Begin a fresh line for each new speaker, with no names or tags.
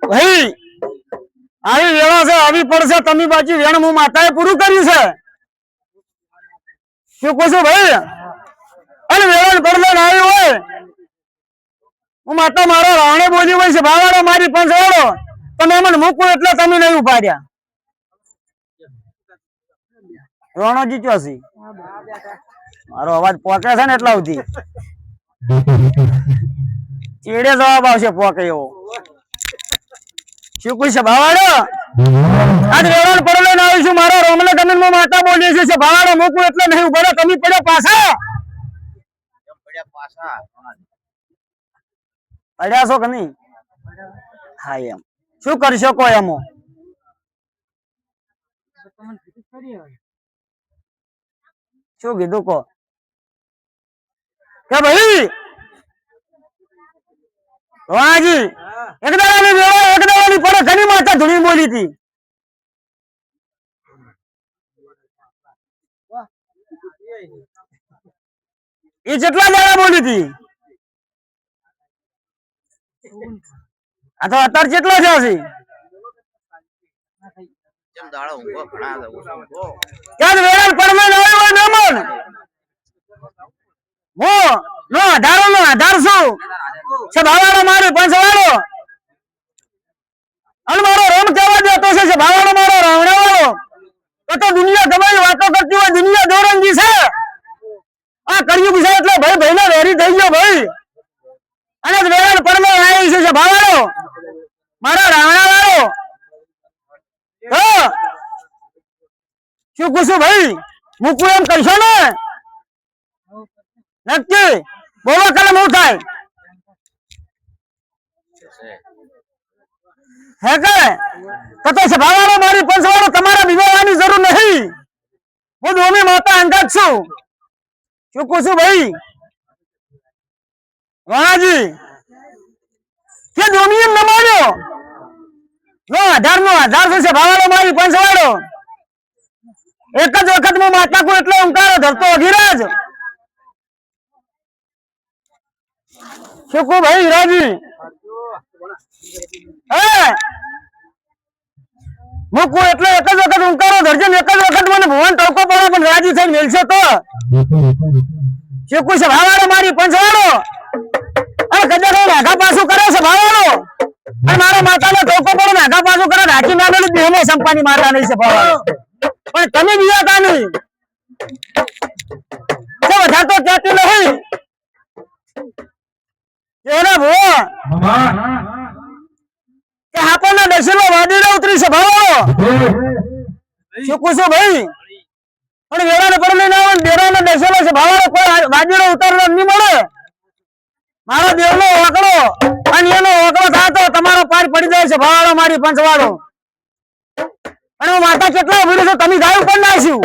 ભાઈ આવી વેળા છે આવી પડશે તમે બાજી વેણ હું માતાએ પૂરું કર્યું છે શું કહું છું ભાઈ અને વેળા પડલે આવ્યું હોય હું માતા મારો રાવણે બોલી હોય છે ભાવાડો મારી પંચવાડો તમે મને મૂકવું એટલે તમે નહીં ઉપાડ્યા રોણોજી ચોસી મારો અવાજ પોકે છે ને એટલા સુધી ચેડે જવાબ આવશે પોકે એવો શું પૂછે ભાવાડો આજ વેરાણ પડલે ના આવીશું મારા રોમલે કમીન માં માતા બોલી છે ભાવાડો મૂકવું એટલે નહીં ઉભો તમે પડ્યો પાછા પડ્યા છો કે નહીં હા એમ શું કરી શકો એમ શું કીધું કો કે ભાઈ વાજી એક દાડાની વેળા એક દાડાની પડે ઘણી માતા ધૂણી બોલી હતી એ જેટલા દાડા બોલી હતી આ તો અત્યારે કેટલો છે હજી ક્યાં વેળા પડમે આવ્યો હોય મહેમાન હું નો આધાર છું છે ભાવાડો મારી પંચવાડો અને મારો રોમ કહેવા દેતો છે ભાવાડો મારો રાવણાવાળો તો દુનિયા ગમે વાતો કરતી હોય દુનિયા દોરંગી છે આ કળિયુગ છે એટલે ભાઈ ભાઈને વેરી થઈ ગયો ભાઈ અને વેરાણ પડમે આવી છે ભાવાડો મારા રાવણાવાળો શું પૂછું ભાઈ મૂકવું એમ કરશો ને નક્કી બોલો કલમ હું થાય હે કે તો ભાવાડો મારી પંચવાડો તમારા વિવાહની જરૂર નહીં હું દોમી માતા અંગત છું શું પૂછું ભાઈ વાજી કે દોમી એમ ન માન્યો નો આધાર છે ભાવાડો મારી પંચવાડો એક જ વખત માં માતા કો એટલો ઓંકારો ધરતો અઘિરાજ શું કહું ભાઈ રાજી મૂકવું એટલે એક જ વખત ઓંકારો ધરજે એક જ વખત મને ભુવન ટોકો પડે પણ રાજી થઈને મેલશે તો શું કહું છે ભાવાડો મારી પંચવાડો અને કદાચ નાગા પાછું કરે છે ભાવાડો અને મારા માતાનો ટોકો પડે નાગા પાછું કરે રાખી નાખેલી દેહને સંપાની માતા નહીં છે ભાવાડો પણ તમે બીજા કા નહીં બધા તો કહેતી નહીં કે આપણને દશેલો વાદીડા ઉતરી છે ભાવો શું પૂછું ભાઈ પણ વેળાને પડલે ના આવે દેરાને દશેલો છે ભાવાળો કોઈ વાદીડો ઉતારવા નહીં મળે મારો દેવનો ઓકળો અને એનો ઓકળો થાય તો તમારો પાર પડી જાય છે ભાવાળો મારી પંચવાળો અને હું માતા કેટલા ઉભી છું તમે ગાયું પણ નાખ્યું